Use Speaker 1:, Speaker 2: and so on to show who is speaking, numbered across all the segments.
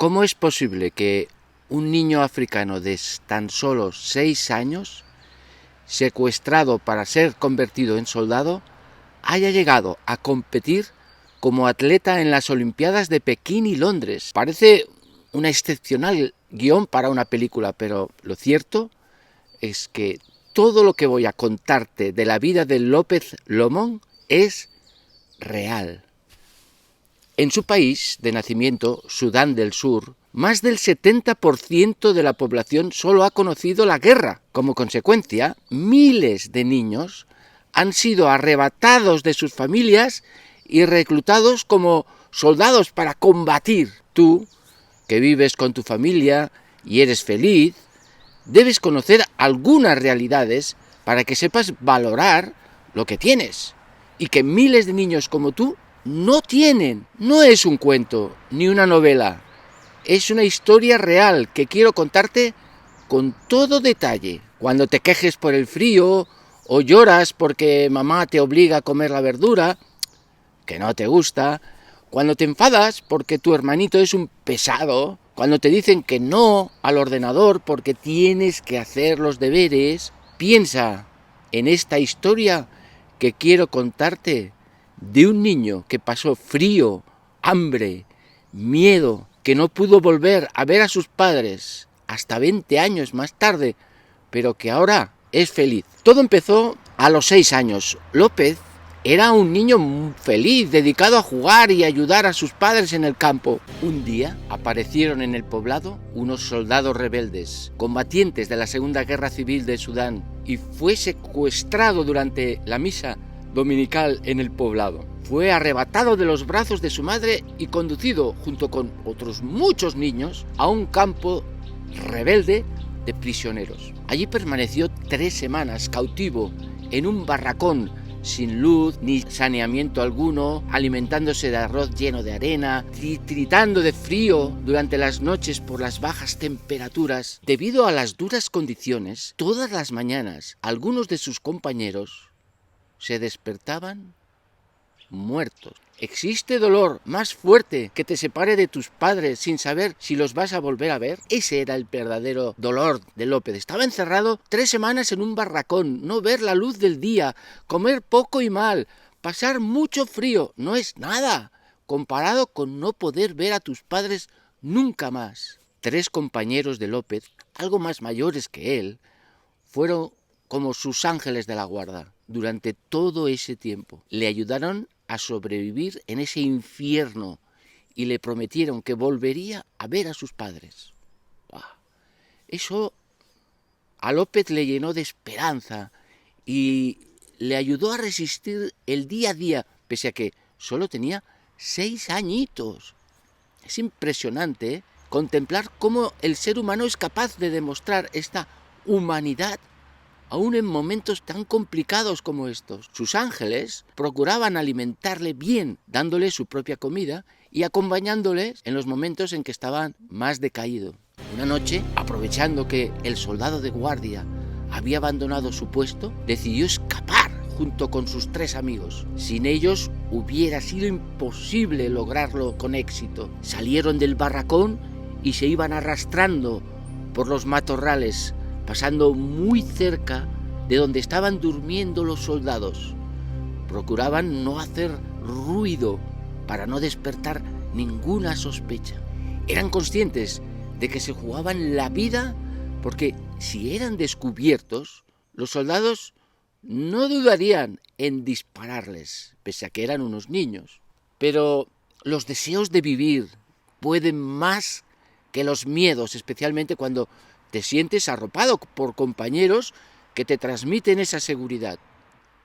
Speaker 1: ¿Cómo es posible que un niño africano de tan solo 6 años, secuestrado para ser convertido en soldado, haya llegado a competir como atleta en las Olimpiadas de Pekín y Londres? Parece una excepcional guión para una película, pero lo cierto es que todo lo que voy a contarte de la vida de López Lomón es real. En su país de nacimiento, Sudán del Sur, más del 70% de la población solo ha conocido la guerra. Como consecuencia, miles de niños han sido arrebatados de sus familias y reclutados como soldados para combatir. Tú, que vives con tu familia y eres feliz, debes conocer algunas realidades para que sepas valorar lo que tienes y que miles de niños como tú no tienen. No es un cuento ni una novela, es una historia real que quiero contarte con todo detalle. Cuando te quejes por el frío o lloras porque mamá te obliga a comer la verdura que no te gusta, cuando te enfadas porque tu hermanito es un pesado, cuando te dicen que no al ordenador porque tienes que hacer los deberes, piensa en esta historia que quiero contarte de un niño que pasó frío, hambre, miedo, que no pudo volver a ver a sus padres hasta 20 años más tarde, pero que ahora es feliz. Todo empezó a los 6 años. López era un niño feliz, dedicado a jugar y ayudar a sus padres en el campo. Un día aparecieron en el poblado unos soldados rebeldes, combatientes de la Segunda Guerra Civil de Sudán, y fue secuestrado durante la misa dominical en el poblado. Fue arrebatado de los brazos de su madre y conducido, junto con otros muchos niños, a un campo rebelde de prisioneros. Allí permaneció 3 semanas cautivo en un barracón, sin luz ni saneamiento alguno, alimentándose de arroz lleno de arena, titiritando de frío durante las noches por las bajas temperaturas. Debido a las duras condiciones, todas las mañanas algunos de sus compañeros se despertaban muertos. ¿Existe dolor más fuerte que te separe de tus padres sin saber si los vas a volver a ver? Ese era el verdadero dolor de López. Estaba encerrado 3 semanas en un barracón, no ver la luz del día, comer poco y mal, pasar mucho frío. No es nada comparado con no poder ver a tus padres nunca más. 3 compañeros de López, algo más mayores que él, fueron como sus ángeles de la guarda durante todo ese tiempo. Le ayudaron a sobrevivir en ese infierno y le prometieron que volvería a ver a sus padres. Eso a López le llenó de esperanza y le ayudó a resistir el día a día, pese a que solo tenía 6 añitos. Es impresionante, contemplar cómo el ser humano es capaz de demostrar esta humanidad aún en momentos tan complicados como estos. Sus ángeles procuraban alimentarle bien, dándole su propia comida y acompañándoles en los momentos en que estaban más decaídos. Una noche, aprovechando que el soldado de guardia había abandonado su puesto, decidió escapar junto con sus 3 amigos. Sin ellos hubiera sido imposible lograrlo con éxito. Salieron del barracón y se iban arrastrando por los matorrales, pasando muy cerca de donde estaban durmiendo los soldados. Procuraban no hacer ruido para no despertar ninguna sospecha. Eran conscientes de que se jugaban la vida porque si eran descubiertos, los soldados no dudarían en dispararles, pese a que eran unos niños. Pero los deseos de vivir pueden más que los miedos, especialmente cuando te sientes arropado por compañeros que te transmiten esa seguridad.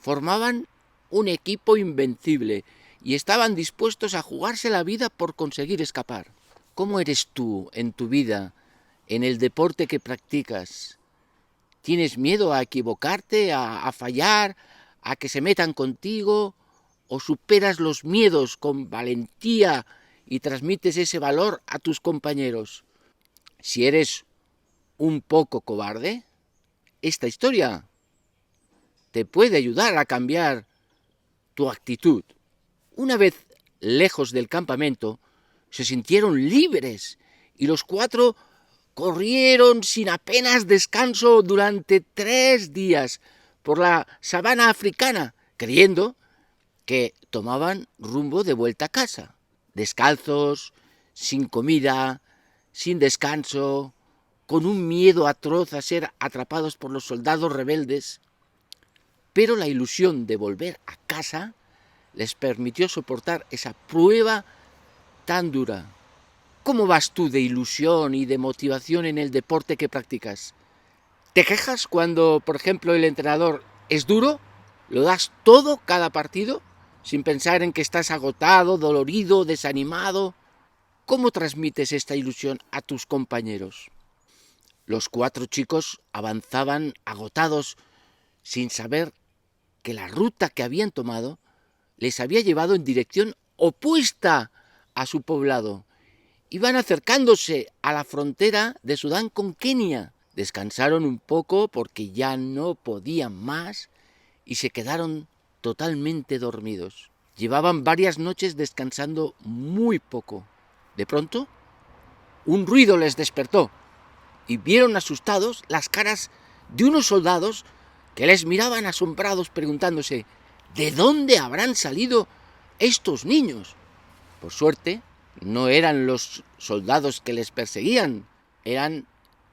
Speaker 1: Formaban un equipo invencible y estaban dispuestos a jugarse la vida por conseguir escapar. ¿Cómo eres tú en tu vida, en el deporte que practicas? ¿Tienes miedo a equivocarte, a fallar, a que se metan contigo? ¿O superas los miedos con valentía y transmites ese valor a tus compañeros? Si eres un poco cobarde, esta historia te puede ayudar a cambiar tu actitud. Una vez lejos del campamento, se sintieron libres y los 4 corrieron sin apenas descanso durante 3 días por la sabana africana, creyendo que tomaban rumbo de vuelta a casa, descalzos, sin comida, sin descanso, con un miedo atroz a ser atrapados por los soldados rebeldes. Pero la ilusión de volver a casa les permitió soportar esa prueba tan dura. ¿Cómo vas tú de ilusión y de motivación en el deporte que practicas? ¿Te quejas cuando, por ejemplo, el entrenador es duro? ¿Lo das todo cada partido? Sin pensar en que estás agotado, dolorido, desanimado. ¿Cómo transmites esta ilusión a tus compañeros? Los 4 chicos avanzaban agotados, sin saber que la ruta que habían tomado les había llevado en dirección opuesta a su poblado. Iban acercándose a la frontera de Sudán con Kenia. Descansaron un poco porque ya no podían más y se quedaron totalmente dormidos. Llevaban varias noches descansando muy poco. De pronto, un ruido les despertó y vieron asustados las caras de unos soldados que les miraban asombrados preguntándose ¿de dónde habrán salido estos niños? Por suerte, no eran los soldados que les perseguían, eran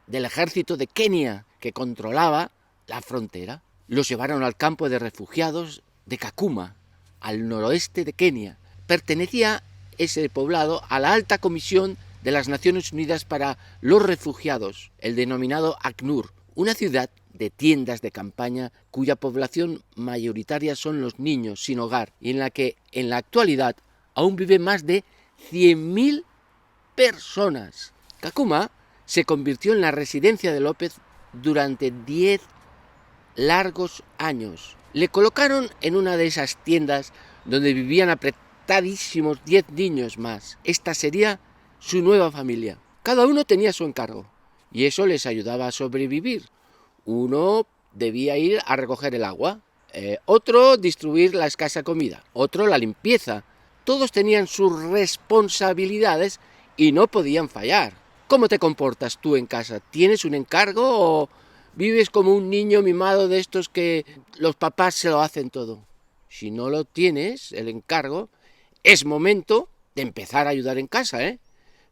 Speaker 1: del ejército de Kenia que controlaba la frontera. Los llevaron al campo de refugiados de Kakuma, al noroeste de Kenia. Pertenecía ese poblado a la Alta Comisión de las Naciones Unidas para los Refugiados, el denominado ACNUR, una ciudad de tiendas de campaña cuya población mayoritaria son los niños sin hogar y en la que en la actualidad aún viven más de 100.000 personas. Kakuma se convirtió en la residencia de López durante 10 largos años. Le colocaron en una de esas tiendas donde vivían apretadísimos 10 niños más. Esta sería su nueva familia. Cada uno tenía su encargo y eso les ayudaba a sobrevivir. Uno debía ir a recoger el agua, otro distribuir la escasa comida, otro la limpieza. Todos tenían sus responsabilidades y no podían fallar. ¿Cómo te comportas tú en casa? ¿Tienes un encargo o vives como un niño mimado de estos que los papás se lo hacen todo? Si no lo tienes, el encargo, es momento de empezar a ayudar en casa, ¿eh?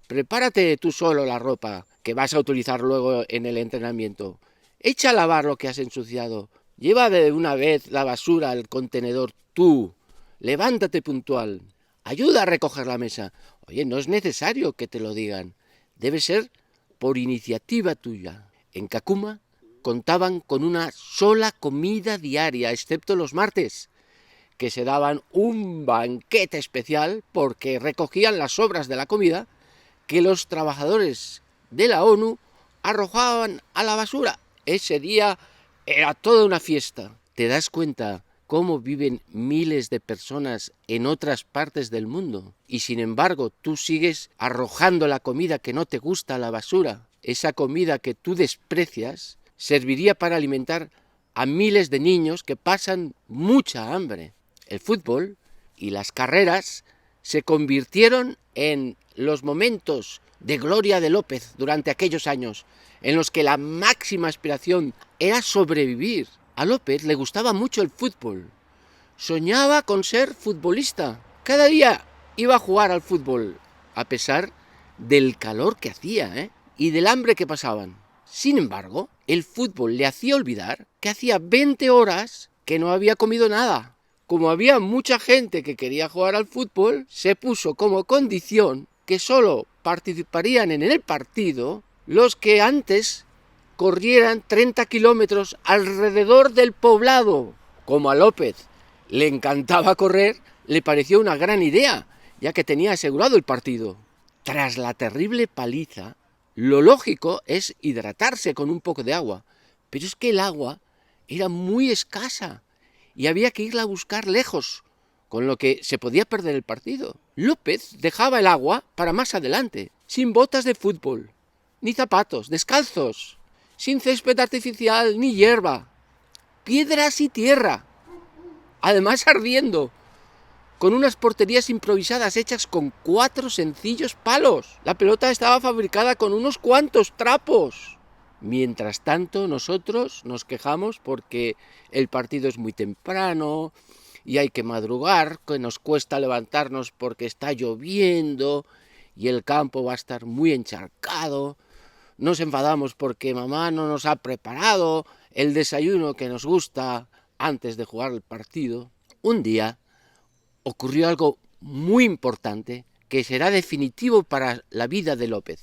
Speaker 1: Prepárate tú solo la ropa que vas a utilizar luego en el entrenamiento. Echa a lavar lo que has ensuciado. Lleva de una vez la basura al contenedor tú. Levántate puntual. Ayuda a recoger la mesa. Oye, no es necesario que te lo digan. Debe ser por iniciativa tuya. En Kakuma contaban con una sola comida diaria, excepto los martes, que se daban un banquete especial porque recogían las sobras de la comida que los trabajadores de la ONU arrojaban a la basura. Ese día era toda una fiesta. ¿Te das cuenta cómo viven miles de personas en otras partes del mundo? Y sin embargo, tú sigues arrojando la comida que no te gusta a la basura. Esa comida que tú desprecias serviría para alimentar a miles de niños que pasan mucha hambre. El fútbol y las carreras se convirtieron en los momentos de gloria de López durante aquellos años, en los que la máxima aspiración era sobrevivir. A López le gustaba mucho el fútbol. Soñaba con ser futbolista. Cada día iba a jugar al fútbol, a pesar del calor que hacía, y del hambre que pasaban. Sin embargo, el fútbol le hacía olvidar que hacía 20 horas que no había comido nada. Como había mucha gente que quería jugar al fútbol, se puso como condición que solo participarían en el partido los que antes corrieran 30 kilómetros alrededor del poblado. Como a López le encantaba correr, le pareció una gran idea, ya que tenía asegurado el partido. Tras la terrible paliza, lo lógico es hidratarse con un poco de agua, pero es que el agua era muy escasa y había que irla a buscar lejos, con lo que se podía perder el partido. López dejaba el agua para más adelante, sin botas de fútbol, ni zapatos, descalzos, sin césped artificial ni hierba, piedras y tierra, además ardiendo. con unas porterías improvisadas hechas con 4 sencillos palos. La pelota estaba fabricada con unos cuantos trapos. Mientras tanto, nosotros nos quejamos porque el partido es muy temprano y hay que madrugar, que nos cuesta levantarnos porque está lloviendo y el campo va a estar muy encharcado. Nos enfadamos porque mamá no nos ha preparado el desayuno que nos gusta antes de jugar el partido. Un día ocurrió algo muy importante que será definitivo para la vida de López.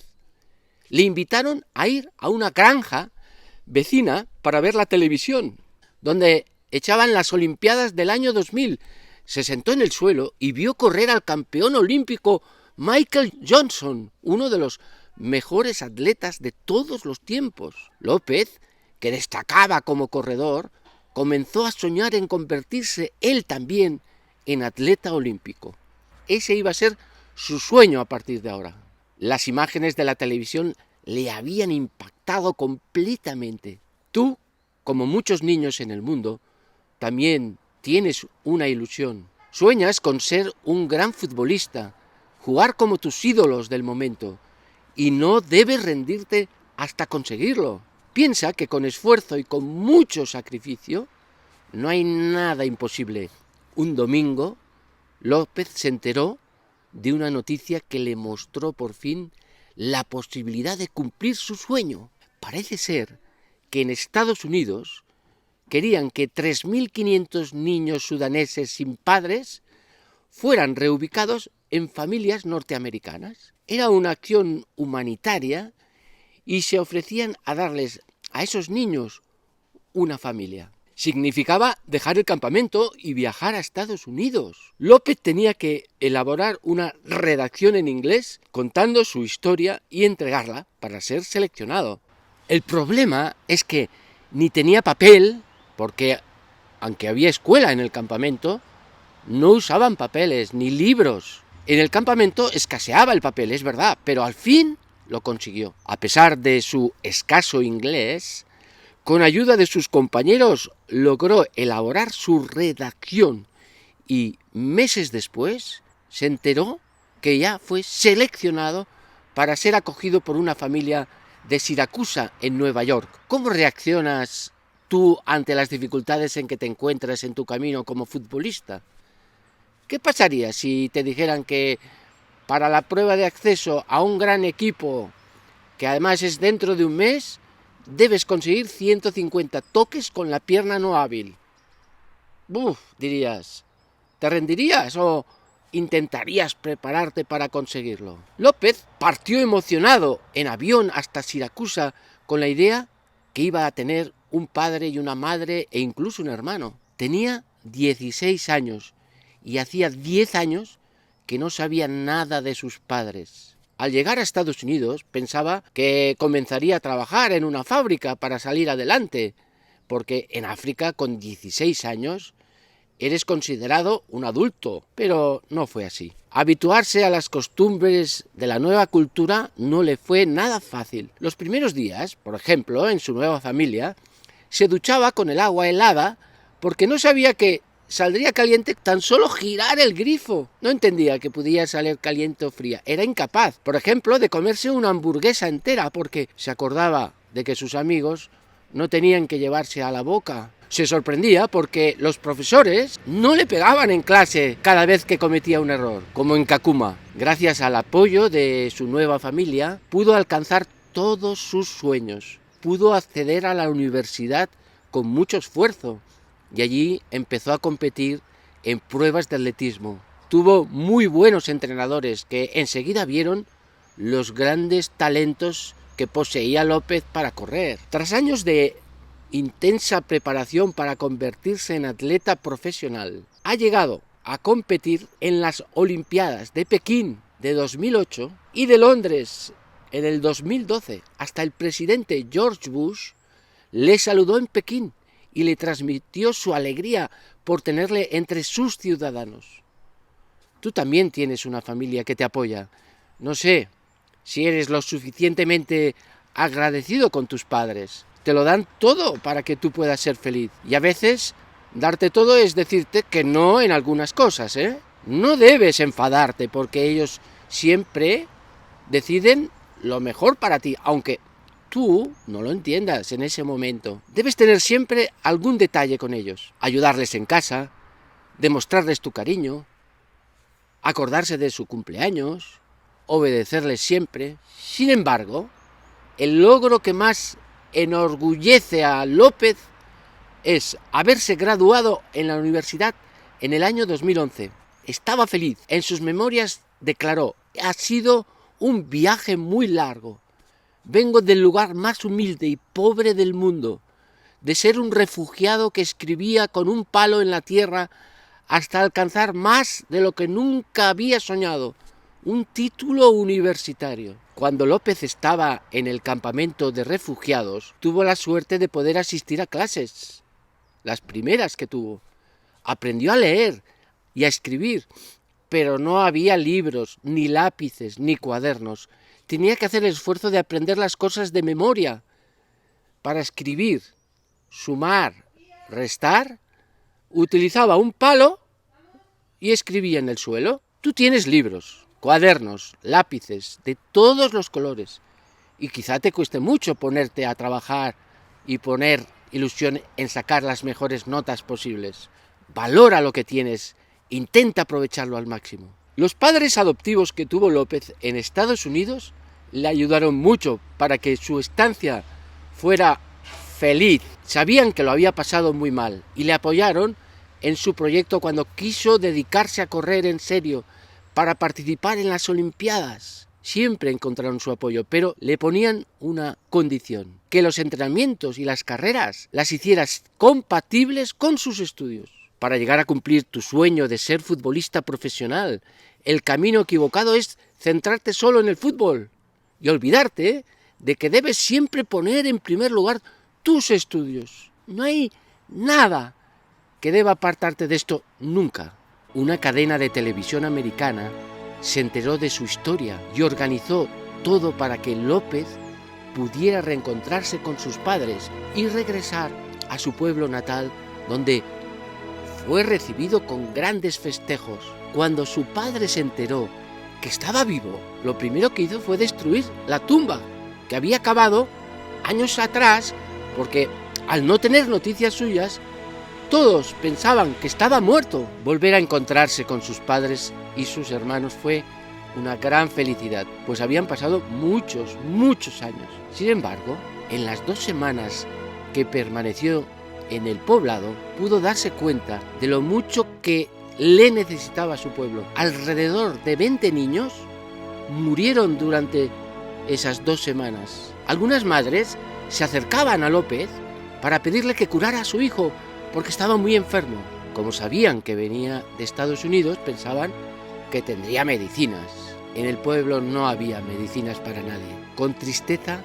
Speaker 1: Le invitaron a ir a una granja vecina para ver la televisión, donde echaban las Olimpiadas del año 2000. Se sentó en el suelo y vio correr al campeón olímpico Michael Johnson, uno de los mejores atletas de todos los tiempos. López, que destacaba como corredor, comenzó a soñar en convertirse él también en atleta olímpico. Ese iba a ser su sueño a partir de ahora. Las imágenes de la televisión le habían impactado completamente. Tú, como muchos niños en el mundo, también tienes una ilusión. Sueñas con ser un gran futbolista, jugar como tus ídolos del momento, y no debes rendirte hasta conseguirlo. Piensa que con esfuerzo y con mucho sacrificio no hay nada imposible. Un domingo, López se enteró de una noticia que le mostró por fin la posibilidad de cumplir su sueño. Parece ser que en Estados Unidos querían que 3.500 niños sudaneses sin padres fueran reubicados en familias norteamericanas. Era una acción humanitaria y se ofrecían a darles a esos niños una familia. Significaba dejar el campamento y viajar a Estados Unidos. López tenía que elaborar una redacción en inglés contando su historia y entregarla para ser seleccionado. El problema es que ni tenía papel, porque aunque había escuela en el campamento, no usaban papeles ni libros. En el campamento escaseaba el papel, es verdad, pero al fin lo consiguió. A pesar de su escaso inglés, con ayuda de sus compañeros logró elaborar su redacción y meses después se enteró que ya fue seleccionado para ser acogido por una familia de Siracusa en Nueva York. ¿Cómo reaccionas tú ante las dificultades en que te encuentras en tu camino como futbolista? ¿Qué pasaría si te dijeran que para la prueba de acceso a un gran equipo, que además es dentro de un mes, debes conseguir 150 toques con la pierna no hábil? Dirías, ¿te rendirías o intentarías prepararte para conseguirlo? López partió emocionado en avión hasta Siracusa con la idea que iba a tener un padre y una madre e incluso un hermano. Tenía 16 años y hacía 10 años que no sabía nada de sus padres. Al llegar a Estados Unidos pensaba que comenzaría a trabajar en una fábrica para salir adelante, porque en África con 16 años eres considerado un adulto, pero no fue así. Habituarse a las costumbres de la nueva cultura no le fue nada fácil. Los primeros días, por ejemplo, en su nueva familia, se duchaba con el agua helada porque no sabía que saldría caliente tan solo girar el grifo. No entendía que podía salir caliente o fría. Era incapaz, por ejemplo, de comerse una hamburguesa entera porque se acordaba de que sus amigos no tenían que llevarse a la boca. Se sorprendía porque los profesores no le pegaban en clase cada vez que cometía un error, como en Kakuma. Gracias al apoyo de su nueva familia, pudo alcanzar todos sus sueños. Pudo acceder a la universidad con mucho esfuerzo y allí empezó a competir en pruebas de atletismo. Tuvo muy buenos entrenadores que enseguida vieron los grandes talentos que poseía López para correr. Tras años de intensa preparación para convertirse en atleta profesional, ha llegado a competir en las Olimpiadas de Pekín de 2008 y de Londres en el 2012. Hasta el presidente George Bush le saludó en Pekín y le transmitió su alegría por tenerle entre sus ciudadanos. Tú también tienes una familia que te apoya. No sé si eres lo suficientemente agradecido con tus padres. Te lo dan todo para que tú puedas ser feliz. Y a veces darte todo es decirte que no en algunas cosas, No debes enfadarte porque ellos siempre deciden lo mejor para ti, aunque tú no lo entiendas en ese momento. Debes tener siempre algún detalle con ellos, ayudarles en casa, demostrarles tu cariño, acordarse de su cumpleaños, obedecerles siempre. Sin embargo, el logro que más enorgullece a López es haberse graduado en la universidad en el año 2011. Estaba feliz. En sus memorias declaró: ha sido un viaje muy largo. Vengo del lugar más humilde y pobre del mundo, de ser un refugiado que escribía con un palo en la tierra hasta alcanzar más de lo que nunca había soñado, un título universitario. Cuando López estaba en el campamento de refugiados, tuvo la suerte de poder asistir a clases, las primeras que tuvo. Aprendió a leer y a escribir, pero no había libros, ni lápices, ni cuadernos. Tenía que hacer el esfuerzo de aprender las cosas de memoria. Para escribir, sumar, restar, utilizaba un palo y escribía en el suelo. Tú tienes libros, cuadernos, lápices, de todos los colores, y quizá te cueste mucho ponerte a trabajar y poner ilusión en sacar las mejores notas posibles. Valora lo que tienes, intenta aprovecharlo al máximo. Los padres adoptivos que tuvo López en Estados Unidos le ayudaron mucho para que su estancia fuera feliz. Sabían que lo había pasado muy mal y le apoyaron en su proyecto cuando quiso dedicarse a correr en serio para participar en las Olimpiadas. Siempre encontraron su apoyo, pero le ponían una condición: que los entrenamientos y las carreras las hicieras compatibles con sus estudios. Para llegar a cumplir tu sueño de ser futbolista profesional, el camino equivocado es centrarte solo en el fútbol y olvidarte de que debes siempre poner en primer lugar tus estudios. No hay nada que deba apartarte de esto nunca. Una cadena de televisión americana se enteró de su historia y organizó todo para que López pudiera reencontrarse con sus padres y regresar a su pueblo natal, donde fue recibido con grandes festejos. Cuando su padre se enteró que estaba vivo, lo primero que hizo fue destruir la tumba que había cavado años atrás, porque al no tener noticias suyas, todos pensaban que estaba muerto. Volver a encontrarse con sus padres y sus hermanos fue una gran felicidad, pues habían pasado muchos años. Sin embargo, en las 2 semanas que permaneció en el poblado, pudo darse cuenta de lo mucho que le necesitaba su pueblo. Alrededor de 20 niños murieron durante esas 2 semanas. Algunas madres se acercaban a López para pedirle que curara a su hijo, porque estaba muy enfermo. Como sabían que venía de Estados Unidos, pensaban que tendría medicinas. En el pueblo no había medicinas para nadie. Con tristeza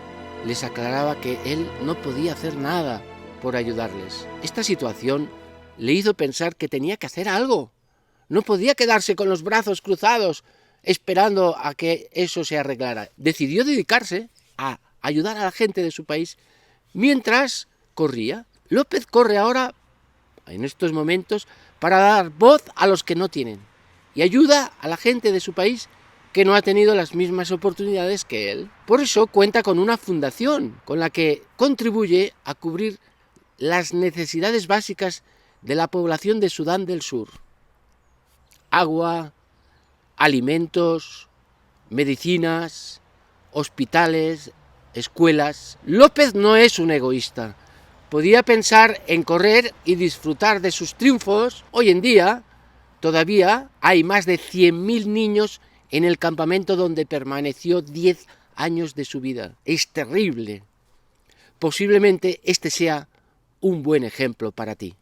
Speaker 1: les aclaraba que él no podía hacer nada por ayudarles. Esta situación le hizo pensar que tenía que hacer algo. No podía quedarse con los brazos cruzados esperando a que eso se arreglara. Decidió dedicarse a ayudar a la gente de su país mientras corría. López corre ahora, en estos momentos, para dar voz a los que no tienen y ayuda a la gente de su país que no ha tenido las mismas oportunidades que él. Por eso cuenta con una fundación con la que contribuye a cubrir las necesidades básicas de la población de Sudán del Sur: agua, alimentos, medicinas, hospitales, escuelas. López no es un egoísta. Podía pensar en correr y disfrutar de sus triunfos. Hoy en día todavía hay más de 100.000 niños en el campamento donde permaneció 10 años de su vida. Es terrible. Posiblemente este sea un buen ejemplo para ti.